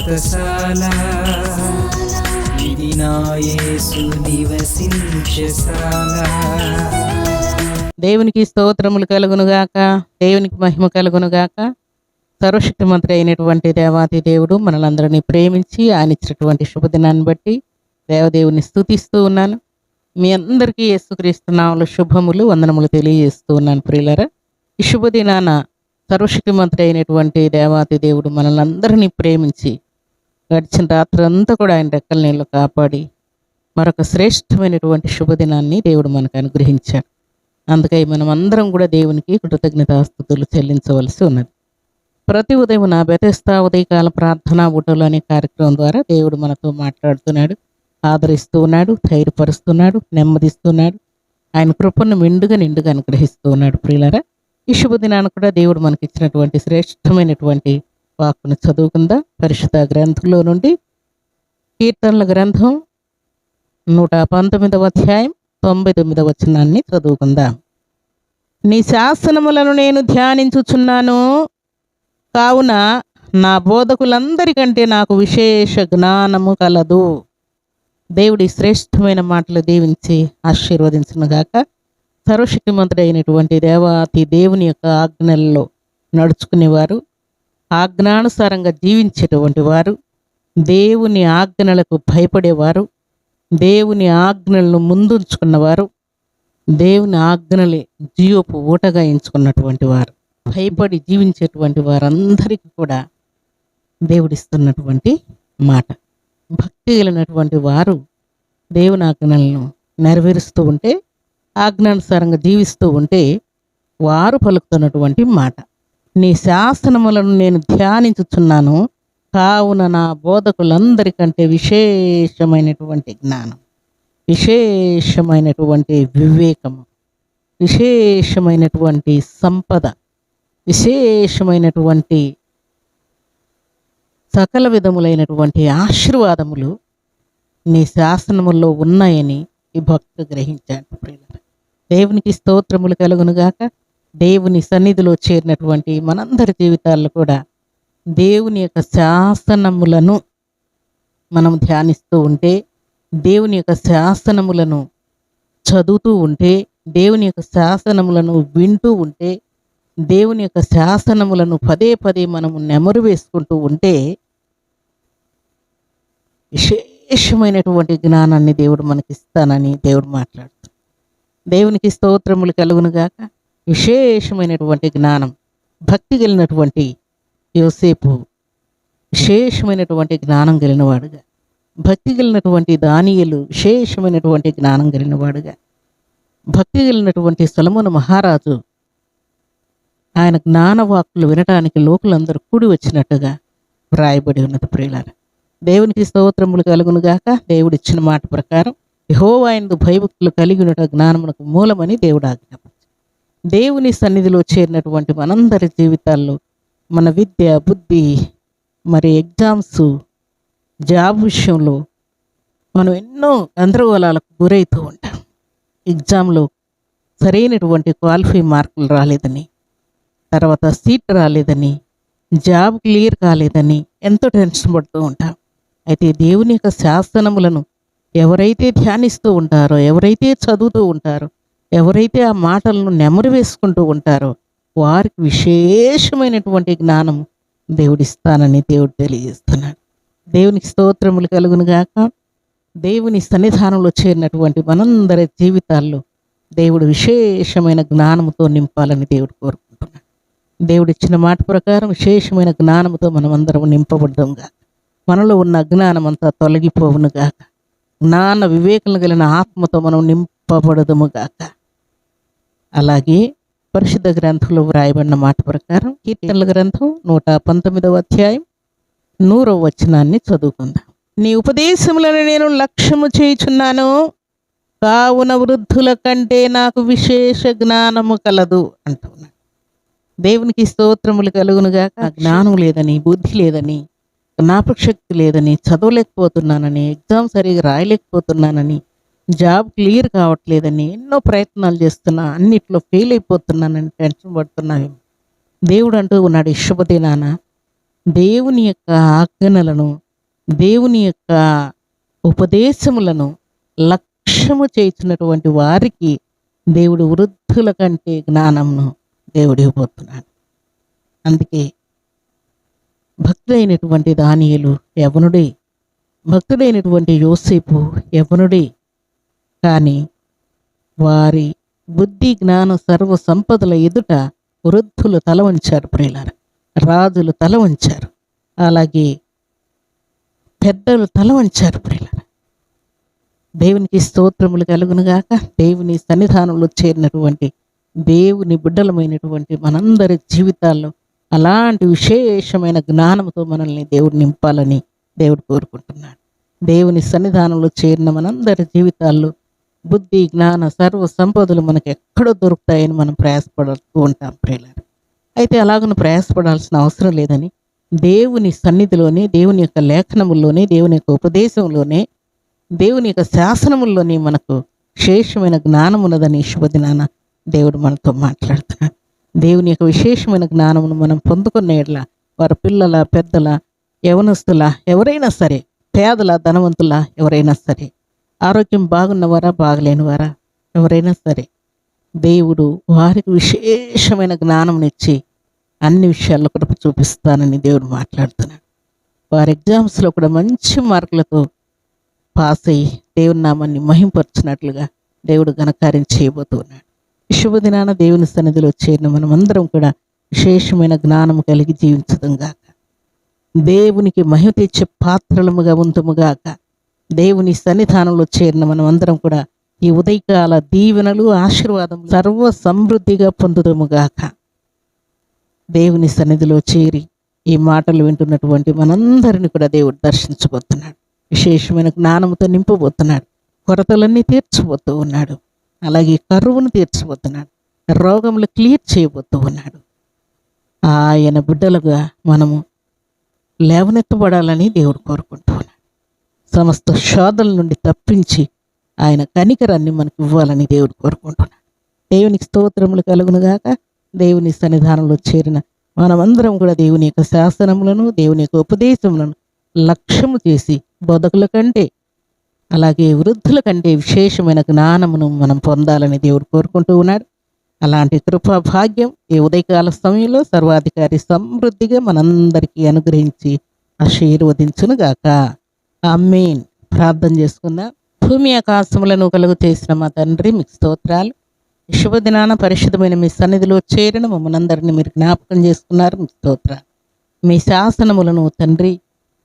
వ్రతశాల ఇది నా యేసు నివసించశాల. దేవునికి స్తోత్రములు కలుగునుగాక, దేవునికి మహిమ కలుగునుగాక. సర్వశక్తిమంతుడు అయినటువంటి దేవాతి దేవుడు మనలందరినీ ప్రేమించి ఆయన ఇచ్చినటువంటి శుభదినాన్ని బట్టి దేవదేవుని స్తుతిస్తూ ఉన్నాను. మీ అందరికీ యేసుక్రీస్తు నామములో శుభములు వందనములు తెలియజేస్తూ ఉన్నాను. ప్రియులారా, ఈ శుభదినాన సర్వశక్తిమంతుడు అయినటువంటి దేవాతి దేవుడు మనలందరినీ ప్రేమించి గడిచిన రాత్రి అంతా కూడా ఆయన రెక్కల నీళ్ళు కాపాడి మరొక శ్రేష్టమైనటువంటి శుభదినాన్ని దేవుడు మనకు అనుగ్రహించాడు. అందుకై మనం అందరం కూడా దేవునికి కృతజ్ఞతాస్తుతులు చెల్లించవలసి ఉన్నది. ప్రతి ఉదయం నా బెతెస్తా ఉదయకాల ప్రార్థనా ఊటలు అనే కార్యక్రమం ద్వారా దేవుడు మనతో మాట్లాడుతున్నాడు, ఆదరిస్తూ ఉన్నాడు, ధైర్యపరుస్తున్నాడు, నెమ్మదిస్తున్నాడు. ఆయన కృపను నిండుగా అనుగ్రహిస్తూ ఉన్నాడు. ప్రియులారా, ఈ శుభదినాన్ని కూడా దేవుడు మనకి ఇచ్చినటువంటి శ్రేష్టమైనటువంటి వాక్కును చదువుకుందాం. పరిశుద్ధ గ్రంథంలో నుండి కీర్తనల గ్రంథం 119వ అధ్యాయం 99వ వచనాన్ని చదువుకుందాం. నీ శాసనములను నేను ధ్యానించుచున్నాను, కావున నా బోధకులందరికంటే నాకు విశేష జ్ఞానము కలదు. దేవుడి శ్రేష్టమైన మాటలు దీవించి ఆశీర్వదించునుగాక. సర్వశక్తిమంతుడైనటువంటి దేవాతి దేవుని యొక్క ఆజ్ఞల్లో నడుచుకునేవారు, ఆజ్ఞానుసారంగా జీవించేటువంటి వారు, దేవుని ఆజ్ఞలకు భయపడేవారు, దేవుని ఆజ్ఞలను ముందుంచుకున్నవారు, దేవుని ఆజ్ఞలే జీవపు ఊటగా ఎంచుకున్నటువంటి వారు, భయపడి జీవించేటువంటి వారందరికీ కూడా దేవుడిస్తున్నటువంటి మాట. భక్తి కలిగినటువంటి వారు దేవుని ఆజ్ఞలను నెరవేరుస్తూ ఉంటే, ఆజ్ఞానుసారంగా జీవిస్తూ ఉంటే వారు పలుకుతున్నటువంటి మాట, నీ శాసనములను నేను ధ్యానించుచున్నాను, కావున నా బోధకులందరికంటే విశేషమైనటువంటి జ్ఞానం, విశేషమైనటువంటి వివేకము, విశేషమైనటువంటి సంపద, విశేషమైనటువంటి సకల విధములైనటువంటి ఆశీర్వాదములు నీ శాసనముల్లో ఉన్నాయని ఈ భక్తుడు గ్రహించాడు. ప్రియులారా, దేవునికి స్తోత్రములు కలుగునుగాక. దేవుని సన్నిధిలో చేరినటువంటి మనందరి జీవితాల్లో కూడా దేవుని యొక్క శాసనములను మనం ధ్యానిస్తూ ఉంటే, దేవుని యొక్క శాసనములను చదువుతూ ఉంటే, దేవుని యొక్క శాసనములను వింటూ ఉంటే, దేవుని యొక్క శాసనములను పదే పదే మనము నెమరు వేసుకుంటూ ఉంటే విశేషమైనటువంటి జ్ఞానాన్ని దేవుడు మనకిస్తానని దేవుడు మాట్లాడుతాడు. దేవునికి స్తోత్రములు కలుగునుగాక. విశేషమైనటువంటి జ్ఞానం, భక్తి కలిగినటువంటి యోసేపు విశేషమైనటువంటి జ్ఞానం కలిగినవాడుగా, భక్తి కలిగినటువంటి దానియేలు విశేషమైనటువంటి జ్ఞానం కలిగినవాడుగా, భక్తి కలిగినటువంటి సొలొమోను మహారాజు ఆయన జ్ఞానవాక్కులు వినటానికి లోకులందరూ కూడి వచ్చినట్టుగా వ్రాయబడి ఉన్నది. ప్రియులారా, దేవునికి స్తోత్రములు కలుగునుగాక. దేవుడిచ్చిన మాట ప్రకారం యెహోవా యందు భయభక్తులు కలిగినట జ్ఞానమునకు మూలమని దేవుడు ఆజ్ఞాపించాడు. దేవుని సన్నిధిలో చేరినటువంటి మనందరి జీవితాల్లో మన విద్య, బుద్ధి, మరి ఎగ్జామ్స్, జాబ్ విషయంలో మనం ఎన్నో గందరగోళాలకు గురవుతూ ఉంటాం. ఎగ్జామ్లో సరైనటువంటి క్వాలిఫై మార్కులు రాలేదని, తర్వాత సీట్ రాలేదని, జాబ్ క్లియర్ కాలేదని ఎంతో టెన్షన్ పడుతూ ఉంటాం. అయితే దేవుని యొక్క శాసనములను ఎవరైతే ధ్యానిస్తూ ఉంటారో, ఎవరైతే చదువుతూ ఉంటారో, ఎవరైతే ఆ మాటలను నెమరు వేసుకుంటూ ఉంటారో వారికి విశేషమైనటువంటి జ్ఞానం దేవుడిస్తానని దేవుడు తెలియజేస్తున్నాడు. దేవునికి స్తోత్రములు కలుగునుగాక. దేవుని సన్నిధానంలో చేరినటువంటి మనందరి జీవితాల్లో దేవుడు విశేషమైన జ్ఞానముతో నింపాలని దేవుడు కోరుకుంటున్నాడు. దేవుడిచ్చిన మాట ప్రకారం విశేషమైన జ్ఞానముతో మనమందరం నింపబడదాంగా. మనలో ఉన్న అజ్ఞానం అంతా తొలగిపోవునుగాక. జ్ఞాన వివేకం కలిగిన ఆత్మతో మనం నింపబడదుముగాక. అలాగే పరిశుద్ధ గ్రంథంలో వ్రాయబడిన మాట ప్రకారం కీర్తనల గ్రంథం 119వ అధ్యాయం 100వ వచనాన్ని చదువుకుందాం. నీ ఉపదేశములను నేను లక్ష్యము చేయుచున్నాను, కావున వృద్ధుల కంటే నాకు విశేష జ్ఞానము కలదు అంటున్నాడు. దేవునికి స్తోత్రములు కలుగునుగాక. జ్ఞానం లేదని, బుద్ధి లేదని, జ్ఞాపకశక్తి లేదని, చదవలేకపోతున్నానని, ఎగ్జామ్ సరిగా రాయలేకపోతున్నానని, జాబ్ క్లియర్ కావట్లేదని ఎన్నో ప్రయత్నాలు చేస్తున్నా, అన్నిట్లో ఫెయిల్ అయిపోతున్నానని టెన్షన్ పడుతున్నావేమో. దేవుడు అంటూ ఉన్నాడు, ఈ శుభదినాన దేవుని యొక్క ఆజ్ఞలను, దేవుని యొక్క ఉపదేశములను లక్ష్యము చేసినటువంటి వారికి దేవుడు వృద్ధుల కంటే జ్ఞానంను దేవుడు ఇవ్వబోతున్నాడు. అందుకే భక్తుడైనటువంటి దానియేలు యవనుడే, భక్తుడైనటువంటి యోసేపు యవనుడే. కానీ వారి బుద్ధి జ్ఞాన సర్వ సంపదల ఎదుట వృద్ధులు తల వంచారు ప్రియులారా, రాజులు తల వంచారు, అలాగే పెద్దలు తల వంచారు ప్రియులారా. దేవునికి స్తోత్రములు కలుగునుగాక. దేవుని సన్నిధానంలో చేరినటువంటి దేవుని బిడ్డలమైనటువంటి మనందరి జీవితాల్లో అలాంటి విశేషమైన జ్ఞానంతో మనల్ని దేవుడు నింపాలని దేవుడు కోరుకుంటున్నాడు. దేవుని సన్నిధానంలో చేరిన మనందరి జీవితాల్లో బుద్ధి జ్ఞాన సర్వ సంపదలు మనకు ఎక్కడో దొరుకుతాయని మనం ప్రయాసపడుతూ ఉంటాం ప్రియులారా. అయితే అలాగను ప్రయాసపడాల్సిన అవసరం లేదని దేవుని సన్నిధిలోనే, దేవుని యొక్క లేఖనముల్లోనే, దేవుని యొక్క ఉపదేశంలోనే, దేవుని యొక్క శాసనముల్లోనే మనకు విశేషమైన జ్ఞానం ఉన్నదని శుభదినాన దేవుడు మనతో మాట్లాడుతున్నాడు. దేవుని యొక్క విశేషమైన జ్ఞానమును మనం పొందుకున్న ఎడల వారి పిల్లల, పెద్దల, యవనస్తుల, ఎవరైనా సరే, పేదల, ధనవంతుల, ఎవరైనా సరే, ఆరోగ్యం బాగున్నవారా, బాగలేనివారా, ఎవరైనా సరే, దేవుడు వారికి విశేషమైన జ్ఞానంనిచ్చి అన్ని విషయాల్లో కృప చూపిస్తానని దేవుడు మాట్లాడుతున్నాడు. వారి ఎగ్జామ్స్లో కూడా మంచి మార్కులతో పాస్ అయ్యి దేవుని నామాన్ని మహింపరచినట్లుగా దేవుడు ఘనకార్యం చేయబోతున్నాడు. శుభదినాన దేవుని సన్నిధిలో చేరిన మనమందరం కూడా విశేషమైన జ్ఞానము కలిగి జీవించదుగాక. దేవునికి మహిమ తెచ్చే పాత్రలముగా ఉంతుముగాక. దేవుని సన్నిధానంలో చేరిన మనమందరం కూడా ఈ ఉదయకాల దీవెనలు, ఆశీర్వాదం సర్వ సమృద్ధిగా పొందుదుముగాక. దేవుని సన్నిధిలో చేరి ఈ మాటలు వింటున్నటువంటి మనందరిని కూడా దేవుడు దర్శించబోతున్నాడు. విశేషమైన జ్ఞానంతో నింపబోతున్నాడు. కొరతలన్నీ తీర్చబోతూ ఉన్నాడు. అలాగే కరువును తీర్చబోతున్నాడు. రోగములు క్లియర్ చేయబోతూ ఉన్నాడు. ఆయన బిడ్డలుగా మనము లేవనెత్తబడాలని దేవుడు కోరుకుంటూ ఉన్నాడు. సమస్త శోధల నుండి తప్పించి ఆయన కనికరాన్ని మనకు ఇవ్వాలని దేవుడు కోరుకుంటున్నాడు. దేవునికి స్తోత్రములు కలుగునుగాక. దేవుని సన్నిధానంలో చేరిన మనమందరం కూడా దేవుని యొక్క శాసనములను, దేవుని యొక్క ఉపదేశములను లక్ష్యము చేసి బోధకుల కంటే, అలాగే వృద్ధుల కంటే విశేషమైన జ్ఞానమును మనం పొందాలని దేవుడు కోరుకుంటూ ఉన్నాడు. అలాంటి కృపా భాగ్యం ఈ ఉదయకాల సమయంలో సర్వాధికారి సమృద్ధిగా మనందరికీ అనుగ్రహించి ఆశీర్వదించునుగాక. ఆమేన్. ప్రార్థన చేసుకుందాం. భూమి ఆకాశములను కలుగు చేసిన మా తండ్రి, మీకు స్తోత్రాలు. శుభదినాన పరిశుద్ధమైన మీ సన్నిధిలో చేరిన మమ్మల్ని అందరినీ మీరు జ్ఞాపకం చేసుకున్నారు. మీకు స్తోత్రాలు. మీ శాసనములను తండ్రి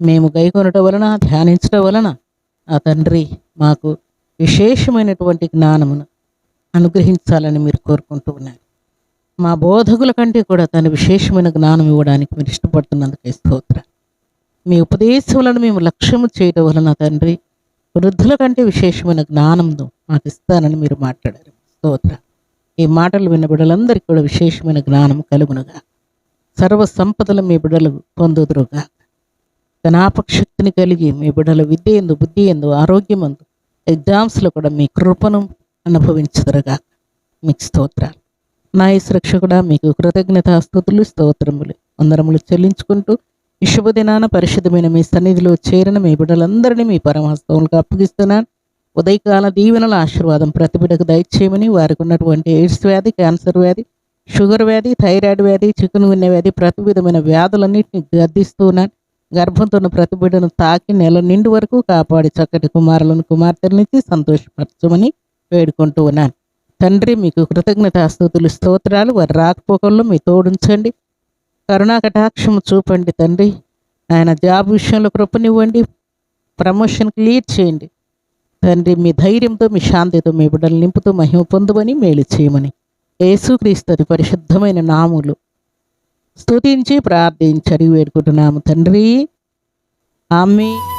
మేము గైకొనటం వలన, ధ్యానించడం వలన ఆ తండ్రి మాకు విశేషమైనటువంటి జ్ఞానమును అనుగ్రహించాలని మీరు కోరుకుంటూ ఉన్నారు. మా బోధకుల కంటే కూడా తన విశేషమైన జ్ఞానం ఇవ్వడానికి మీరు ఇష్టపడుతున్నందుకే స్తోత్రం. మీ ఉపదేశములను మేము లక్ష్యము చేయడం వలన తండ్రి వృద్ధుల కంటే విశేషమైన జ్ఞానంను మాకు ఇస్తానని మీరు మాట్లాడారు. స్తోత్రం. ఈ మాటలు విన్న బిడ్డలందరికీ కూడా విశేషమైన జ్ఞానం కలుగునుగా, సర్వ సంపదలు మీ బిడ్డలు పొందుదురుగా, జ్ఞాపక శక్తిని కలిగి మీ బిడ్డల విద్య ఎందు, బుద్ధి ఎందు, ఆరోగ్యమందు, ఎగ్జామ్స్లో కూడా మీ కృపను అనుభవించుదురుగా. మీకు స్తోత్రాలు. నా రక్షకుడా, మీకు కృతజ్ఞతాస్తుతులు, స్తోత్రములు, వందనములు చెల్లించుకుంటూ ఈ శుభదినాన పరిశుద్ధమైన మీ సన్నిధిలో చేరిన మీ బిడ్డలందరినీ మీ పరమహస్తములకు అప్పగిస్తున్నాను. ఉదయకాల దీవెనల ఆశీర్వాదం ప్రతి బిడ్డకు దయచేయమని, వారికి ఉన్నటువంటి ఎయిడ్స్ వ్యాధి, క్యాన్సర్ వ్యాధి, షుగర్ వ్యాధి, థైరాయిడ్ వ్యాధి, చికెన్ గున్య వ్యాధి, ప్రతి విధమైన వ్యాధులన్నింటినీ గద్దిస్తున్నాను. గర్భంతో ఉన్న ప్రతి బిడ్డను తాకి నెల నిండు వరకు కాపాడి చక్కటి కుమారులను, కుమార్తెలనిచ్చి సంతోషపరచమని వేడుకుంటూ ఉన్నాను. తండ్రి, మీకు కృతజ్ఞతాస్తుతులు, స్తోత్రాలు. వారి రాకపోకల్లో మీ తోడుంచండి, కరుణా కటాక్షము చూపండి తండ్రి. ఆయన జాబ్ విషయంలో కృపనివ్వండి, ప్రమోషన్కి లీడ్ చేయండి తండ్రి. మీ ధైర్యంతో, మీ శాంతితో మీ బిడ్డలు నింపుతూ మహిమ పొందుమని, మేలు చేయమని యేసుక్రీస్తు పరిశుద్ధమైన నామములు స్తుతించి ప్రార్థించి అడిగి వేడుకుంటున్నాము తండ్రి. ఆమేన్.